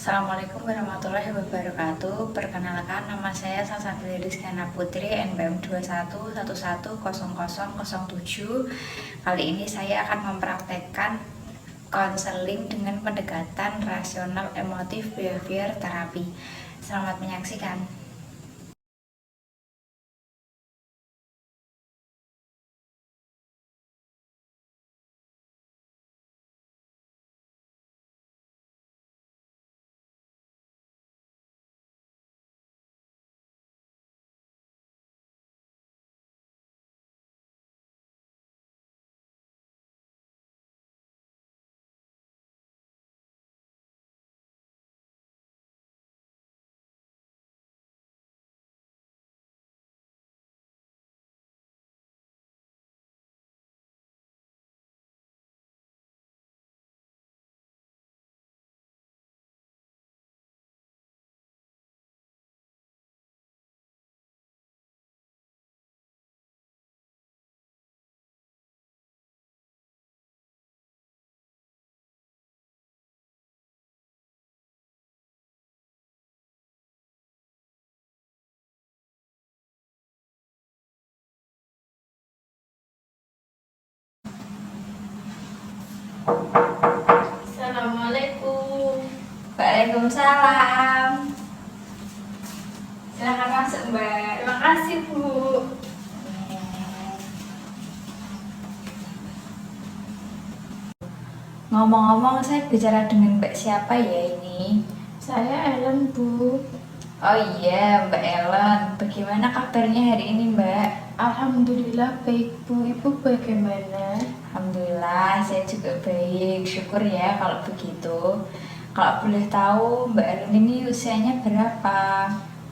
Assalamualaikum warahmatullahi wabarakatuh. Perkenalkan, nama saya Salsabila Rizkyana Putri, NPM 21110007. Kali ini saya akan mempraktekkan konseling dengan pendekatan rasional emotif behavior terapi. Selamat menyaksikan. Assalamualaikum. Waalaikumsalam. Silahkan masuk, Mbak. Terima kasih, Bu. Ngomong-ngomong, saya bicara dengan Mbak siapa ya ini? Saya Ellen, Bu. Oh iya, Mbak Ellen. Bagaimana kabarnya hari ini, Mbak? Alhamdulillah baik, Bu. Ibu bagaimana? Alhamdulillah, saya juga baik. Syukur ya kalau begitu. Kalau boleh tahu, Mbak Ellen ini usianya berapa?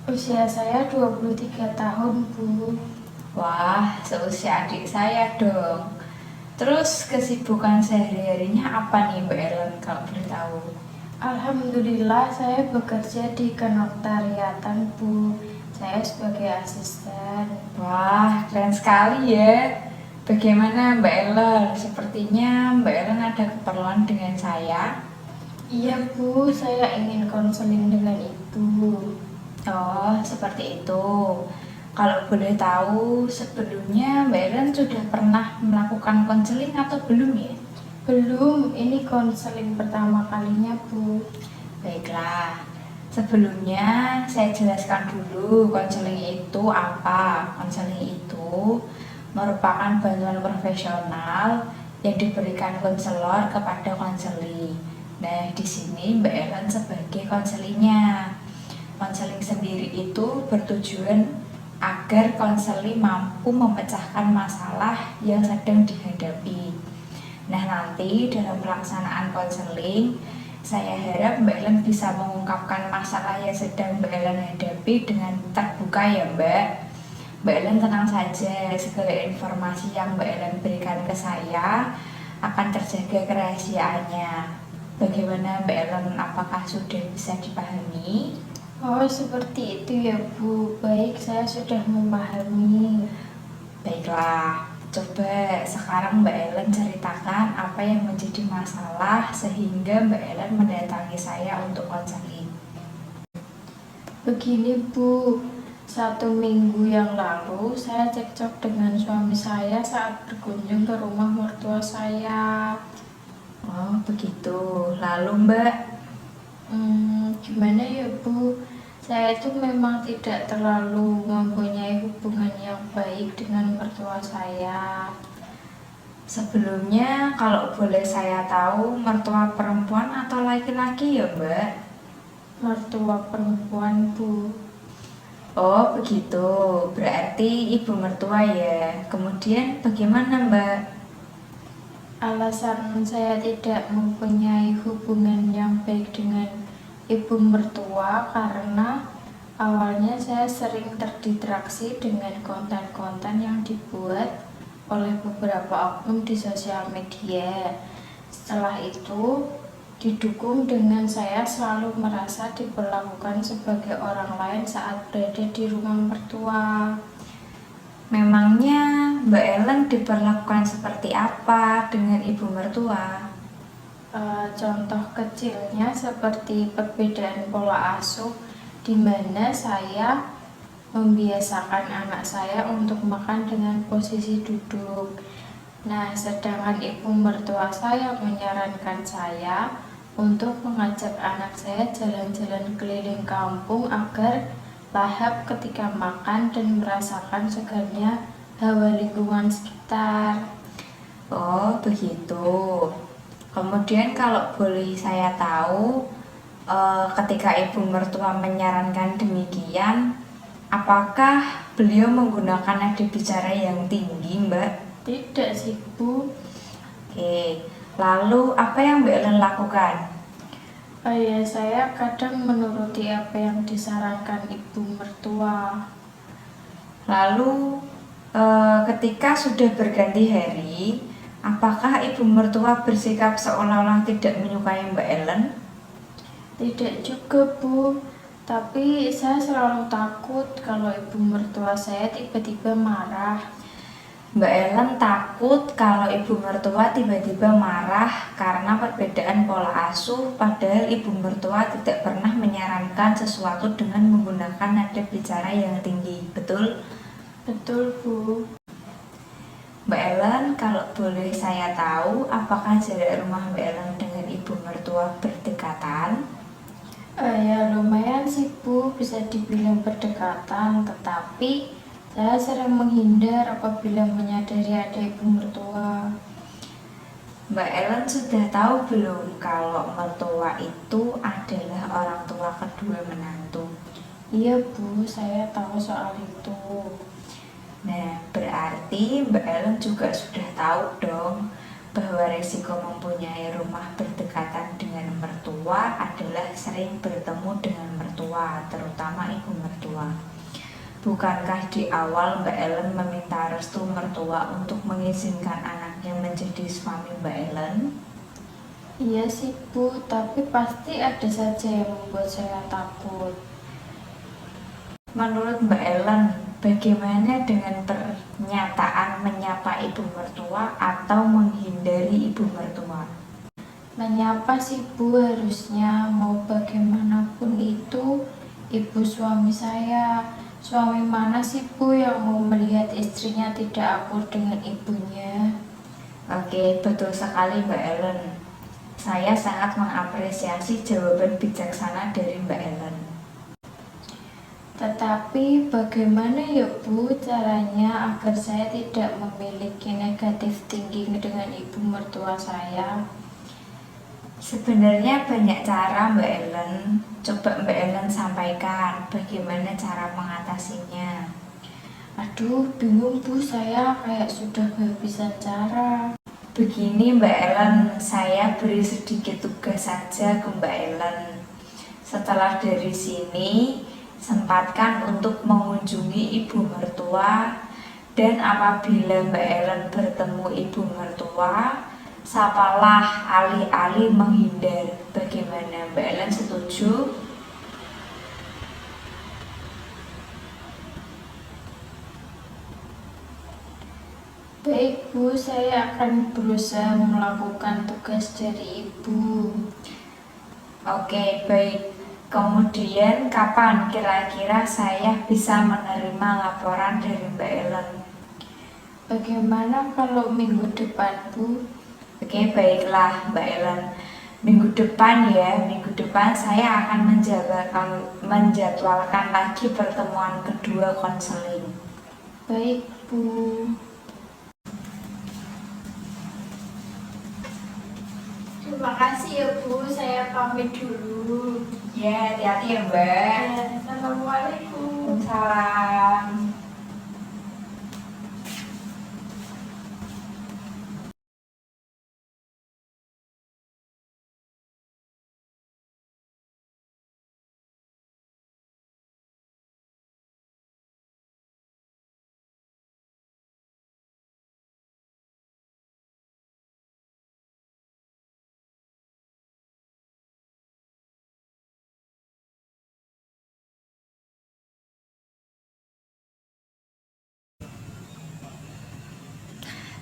Usia saya 23 tahun, Bu. Wah, seusia adik saya dong. Terus kesibukan sehari-harinya apa nih, Mbak Ellen, kalau boleh tahu? Alhamdulillah saya bekerja di kenoktariatan, Bu. Saya sebagai asisten. Wah, keren sekali ya. Bagaimana Mbak Ellen? Sepertinya Mbak Ellen ada keperluan dengan saya. Iya, Bu. Saya ingin konseling dengan Ibu. Oh, seperti itu. Kalau boleh tahu, sebelumnya Mbak Ellen sudah pernah melakukan konseling atau belum ya? Belum, ini konseling pertama kalinya, Bu. Baiklah, sebelumnya saya jelaskan dulu konseling itu apa. Konseling itu merupakan bantuan profesional yang diberikan konselor kepada konseli. Nah, di sini Mbak Ellen sebagai konselinya. Konseling sendiri itu bertujuan agar konseli mampu memecahkan masalah yang sedang dihadapi. Nah, nanti dalam pelaksanaan konseling, saya harap Mbak Ellen bisa mengungkapkan masalah yang sedang Mbak Ellen hadapi dengan terbuka ya, Mbak. Mbak Ellen tenang saja, segala informasi yang Mbak Ellen berikan ke saya akan terjaga kerahasiaannya. Bagaimana Mbak Ellen, apakah sudah bisa dipahami? Oh, seperti itu ya, Bu. Baik, saya sudah memahami. Baiklah, coba sekarang Mbak Ellen ceritakan apa yang menjadi masalah sehingga Mbak Ellen mendatangi saya untuk konseling. Begini, Bu. 1 minggu yang lalu, saya cekcok dengan suami saya saat berkunjung ke rumah mertua saya. Oh, begitu. Lalu Mbak, Gimana ya, Bu? Saya itu memang tidak terlalu mempunyai hubungan yang baik dengan mertua saya. sebelumnya kalau boleh saya tahu mertua perempuan atau laki-laki ya Mbak? Mertua perempuan, Bu. Oh, begitu. Berarti ibu mertua ya. Kemudian bagaimana Mbak? Alasan saya tidak mempunyai hubungan yang baik dengan ibu mertua karena awalnya saya sering terdistraksi dengan konten-konten yang dibuat oleh beberapa oknum di sosial media. Setelah itu, didukung dengan saya selalu merasa diperlakukan sebagai orang lain saat berada di rumah mertua. Memangnya Mbak Ellen diperlakukan seperti apa dengan ibu mertua? Contoh kecilnya seperti perbedaan pola asuh, di mana saya membiasakan anak saya untuk makan dengan posisi duduk. Nah, sedangkan ibu mertua saya menyarankan saya untuk mengajak anak saya jalan-jalan keliling kampung agar lahap ketika makan dan merasakan segarnya hawa lingkungan sekitar. Oh, begitu. Kemudian kalau boleh saya tahu, ketika ibu mertua menyarankan demikian, apakah beliau menggunakan nada bicara yang tinggi, Mbak? Tidak sih, Bu. Oke, lalu apa yang Mbak Ellen lakukan? Ya, saya kadang menuruti apa yang disarankan ibu mertua. Lalu ketika sudah berganti hari, apakah ibu mertua bersikap seolah-olah tidak menyukai Mbak Ellen? Tidak juga, Bu. Tapi saya selalu takut kalau ibu mertua saya tiba-tiba marah. Mbak Ellen takut kalau ibu mertua tiba-tiba marah karena perbedaan pola asuh, padahal ibu mertua tidak pernah menyarankan sesuatu dengan menggunakan nada bicara yang tinggi. Betul? Betul, Bu. Mbak Ellen, kalau boleh saya tahu, apakah jarak rumah Mbak Ellen dengan ibu mertua berdekatan? Ya lumayan sih, Bu, bisa dibilang berdekatan, tetapi saya sering menghindar apabila menyadari ada ibu mertua. Mbak Ellen sudah tahu belum kalau mertua itu adalah orang tua kedua menantu? Iya, Bu, saya tahu soal itu. Nah, berarti Mbak Ellen juga sudah tahu dong bahwa resiko mempunyai rumah berdekatan dengan mertua adalah sering bertemu dengan mertua, terutama ibu mertua. Bukankah di awal Mbak Ellen meminta restu mertua untuk mengizinkan anaknya menjadi suami Mbak Ellen? Iya sih, Bu, tapi pasti ada saja yang membuat saya takut. Menurut Mbak Ellen, bagaimana dengan pernyataan menyapa ibu mertua atau menghindari ibu mertua? Menyapa sih, Bu, harusnya mau bagaimanapun itu ibu suami saya. Suami mana sih, Bu, yang mau melihat istrinya tidak akur dengan ibunya? Oke, betul sekali Mbak Ellen. Saya sangat mengapresiasi jawaban bijaksana dari Mbak Ellen. Tetapi bagaimana ya, Bu, caranya agar saya tidak memiliki negatif thinking dengan ibu mertua saya? Sebenarnya banyak cara Mbak Ellen. Coba Mbak Ellen sampaikan bagaimana cara mengatasinya. Aduh, bingung, Bu, saya kayak sudah kehabisan cara. Begini Mbak Ellen, saya beri sedikit tugas saja ke Mbak Ellen. Setelah dari sini, sempatkan untuk mengunjungi ibu mertua, dan apabila Mbak Ellen bertemu ibu mertua, sapalah alih-alih menghindar. Bagaimana Mbak Ellen, setuju? Baik, Bu, saya akan berusaha melakukan tugas dari Ibu. Oke, baik. Kemudian kapan kira-kira saya bisa menerima laporan dari Mbak Ellen? Bagaimana kalau minggu depan, Bu? Oke, baiklah Mbak Ellen. Minggu depan ya, minggu depan saya akan menjadwalkan lagi pertemuan kedua konseling. Baik, Bu. Terima kasih ya, Bu. Saya pamit dulu. Ya, hati-hati ya Mbak. Ya, Assalamualaikum. Salam.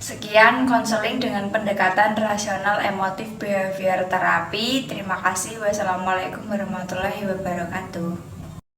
Sekian konseling dengan pendekatan rasional emotif behavior terapi. Terima kasih. Wassalamualaikum warahmatullahi wabarakatuh.